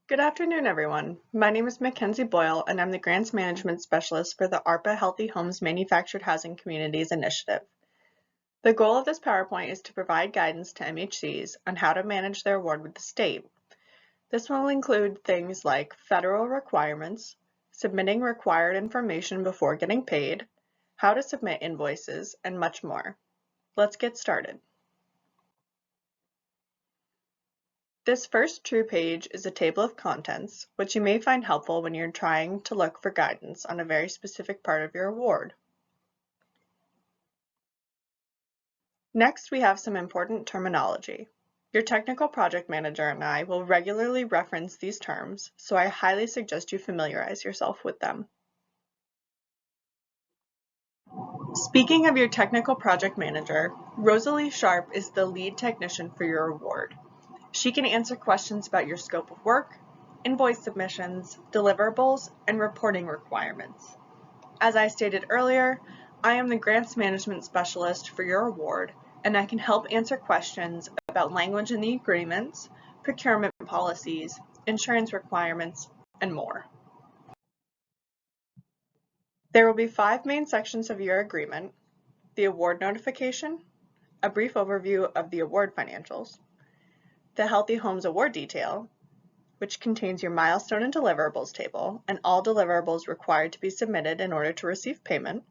Good afternoon, everyone. My name is Mackenzie Boyle, and I'm the Grants Management Specialist for the ARPA Healthy Homes Manufactured Housing Communities Initiative. The goal of this PowerPoint is to provide guidance to MHCs on how to manage their award with the state. This will include things like federal requirements, submitting required information before getting paid, how to submit invoices, and much more. Let's get started. This first True page is a table of contents, which you may find helpful when you're trying to look for guidance on a very specific part of your award. Next, we have some important terminology. Your technical project manager and I will regularly reference these terms, so I highly suggest you familiarize yourself with them. Speaking of your technical project manager, Rosalie Sharp is the lead technician for your award. She can answer questions about your scope of work, invoice submissions, deliverables, and reporting requirements. As I stated earlier, I am the Grants Management Specialist for your award, and I can help answer questions about language in the agreements, procurement policies, insurance requirements, and more. There will be 5 main sections of your agreement: the award notification, a brief overview of the award financials, the Healthy Homes Award Detail, which contains your milestone and deliverables table and all deliverables required to be submitted in order to receive payment,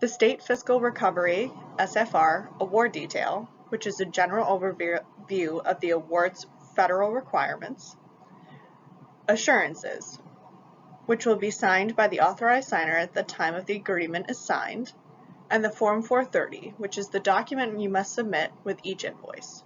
the State Fiscal Recovery (SFR) Award Detail, which is a general overview of the award's federal requirements, assurances, which will be signed by the authorized signer at the time of the agreement is signed, and the Form 430, which is the document you must submit with each invoice.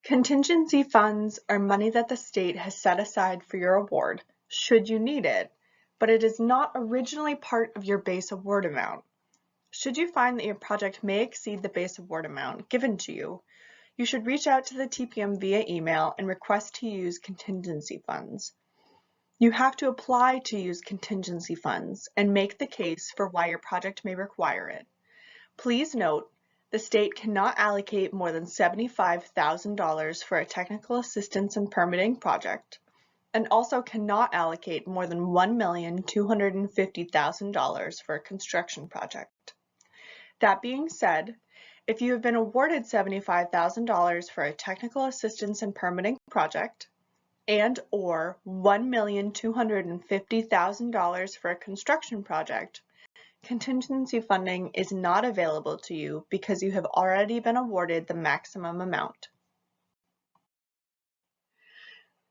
Contingency funds are money that the state has set aside for your award, should you need it, but it is not originally part of your base award amount. Should you find that your project may exceed the base award amount given to you, you should reach out to the TPM via email and request to use contingency funds. You have to apply to use contingency funds and make the case for why your project may require it. Please note, the state cannot allocate more than $75,000 for a technical assistance and permitting project, and also cannot allocate more than $1,250,000 for a construction project. That being said, if you have been awarded $75,000 for a technical assistance and permitting project, and or $1,250,000 for a construction project, contingency funding is not available to you because you have already been awarded the maximum amount.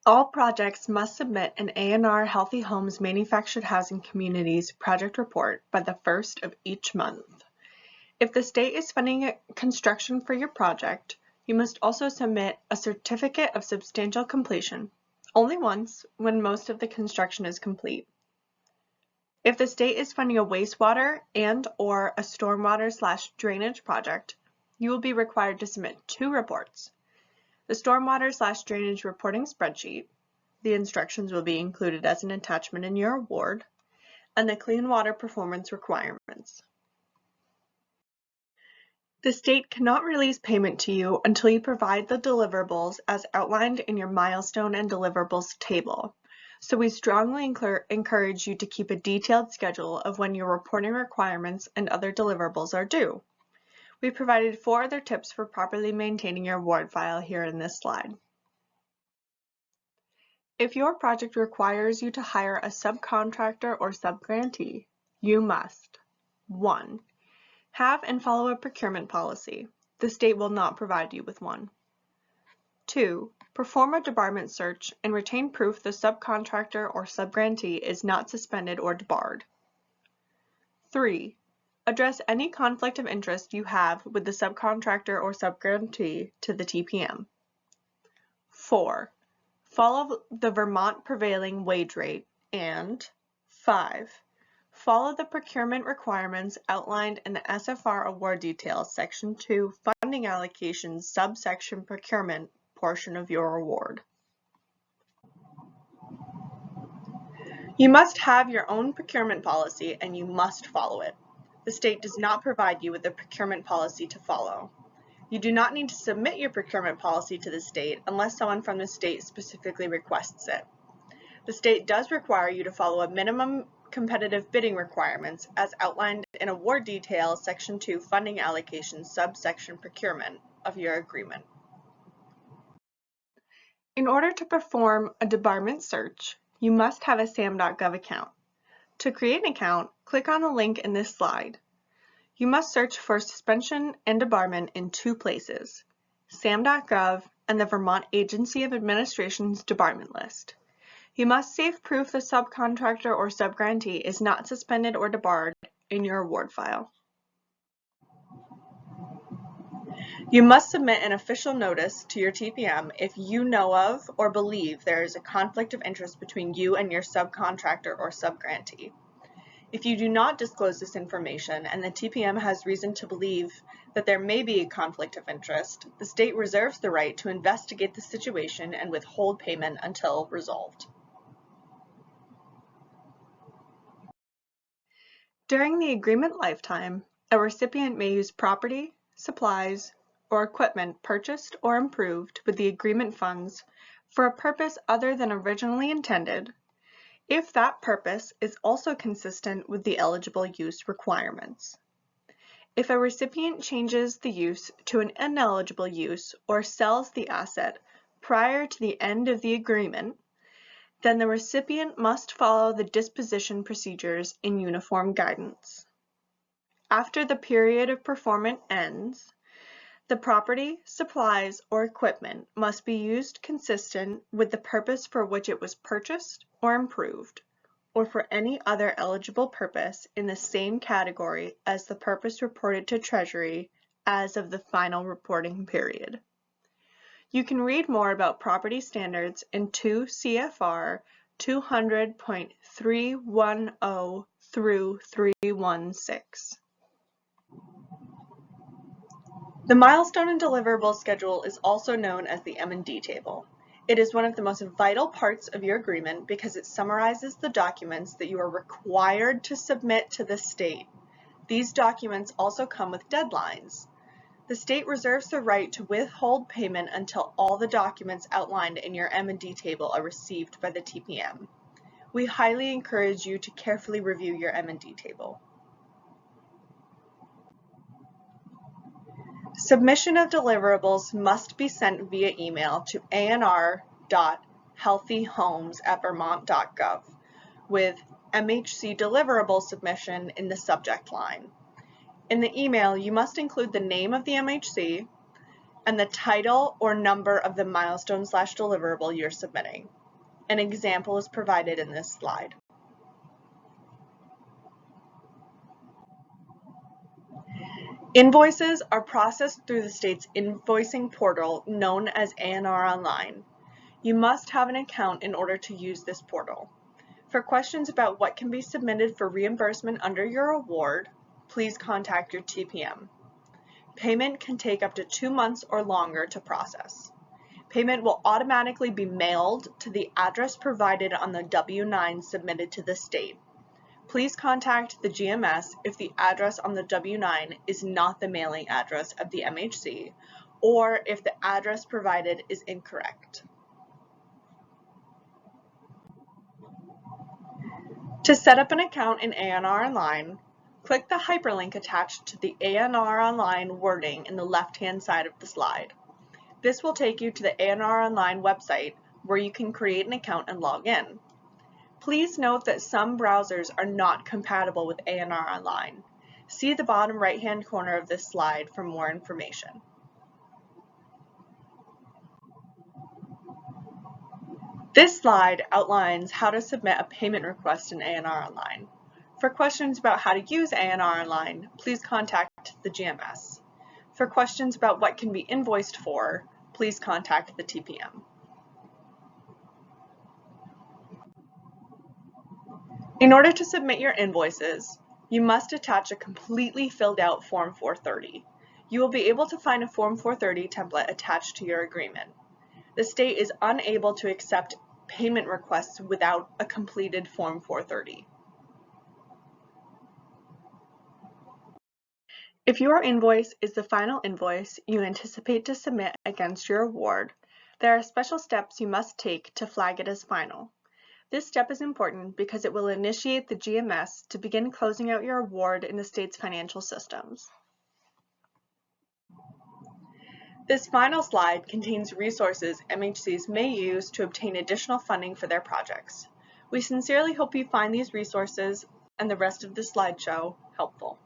All projects must submit an A&R Healthy Homes Manufactured Housing Communities project report by the 1st of each month. If the state is funding construction for your project, you must also submit a certificate of substantial completion, only once when most of the construction is complete. If the state is funding a wastewater and or a stormwater/drainage project, you will be required to submit 2 reports: the stormwater/drainage reporting spreadsheet, the instructions will be included as an attachment in your award, and the clean water performance requirements. The state cannot release payment to you until you provide the deliverables as outlined in your milestone and deliverables table. So we strongly encourage you to keep a detailed schedule of when your reporting requirements and other deliverables are due. We provided 4 other tips for properly maintaining your award file here in this slide. If your project requires you to hire a subcontractor or subgrantee, you must: 1. Have and follow a procurement policy. The state will not provide you with one. 2. Perform a debarment search and retain proof the subcontractor or subgrantee is not suspended or debarred. 3. Address any conflict of interest you have with the subcontractor or subgrantee to the TPM. 4. Follow the Vermont prevailing wage rate. And 5. Follow the procurement requirements outlined in the SFR Award Details Section 2 Funding Allocations Subsection Procurement portion of your award. You must have your own procurement policy and you must follow it. The state does not provide you with a procurement policy to follow. You do not need to submit your procurement policy to the state unless someone from the state specifically requests it. The state does require you to follow a minimum competitive bidding requirements as outlined in Award Details Section 2 Funding Allocation subsection Procurement of your agreement. In order to perform a debarment search, you must have a SAM.gov account. To create an account, click on the link in this slide. You must search for suspension and debarment in two places, SAM.gov and the Vermont Agency of Administration's debarment list. You must save proof the subcontractor or subgrantee is not suspended or debarred in your award file. You must submit an official notice to your TPM if you know of or believe there is a conflict of interest between you and your subcontractor or subgrantee. If you do not disclose this information and the TPM has reason to believe that there may be a conflict of interest, the state reserves the right to investigate the situation and withhold payment until resolved. During the agreement lifetime, a recipient may use property, supplies, or equipment purchased or improved with the agreement funds for a purpose other than originally intended, if that purpose is also consistent with the eligible use requirements. If a recipient changes the use to an ineligible use or sells the asset prior to the end of the agreement, then the recipient must follow the disposition procedures in uniform guidance. After the period of performance ends, the property, supplies, or equipment must be used consistent with the purpose for which it was purchased or improved, or for any other eligible purpose in the same category as the purpose reported to Treasury as of the final reporting period. You can read more about property standards in 2 CFR 200.310 through 316. The milestone and deliverable schedule is also known as the M&D table. It is one of the most vital parts of your agreement because it summarizes the documents that you are required to submit to the state. These documents also come with deadlines. The state reserves the right to withhold payment until all the documents outlined in your M&D table are received by the TPM. We highly encourage you to carefully review your M&D table. Submission of deliverables must be sent via email to anr.healthyhomes@vermont.gov with MHC deliverable submission in the subject line. In the email, you must include the name of the MHC and the title or number of the milestone/deliverable you're submitting. An example is provided in this slide. Invoices are processed through the state's invoicing portal known as ANR Online. You must have an account in order to use this portal. For questions about what can be submitted for reimbursement under your award, please contact your TPM. Payment can take up to 2 months or longer to process. Payment will automatically be mailed to the address provided on the W-9 submitted to the state. Please contact the GMS if the address on the W-9 is not the mailing address of the MHC or if the address provided is incorrect. To set up an account in ANR Online, click the hyperlink attached to the ANR Online wording in the left-hand side of the slide. This will take you to the ANR Online website where you can create an account and log in. Please note that some browsers are not compatible with ANR Online. See the bottom right-hand corner of this slide for more information. This slide outlines how to submit a payment request in ANR Online. For questions about how to use ANR Online, please contact the GMS. For questions about what can be invoiced for, please contact the TPM. In order to submit your invoices, you must attach a completely filled out Form 430. You will be able to find a Form 430 template attached to your agreement. The state is unable to accept payment requests without a completed Form 430. If your invoice is the final invoice you anticipate to submit against your award, there are special steps you must take to flag it as final. This step is important because it will initiate the GMS to begin closing out your award in the state's financial systems. This final slide contains resources MHCs may use to obtain additional funding for their projects. We sincerely hope you find these resources and the rest of the slideshow helpful.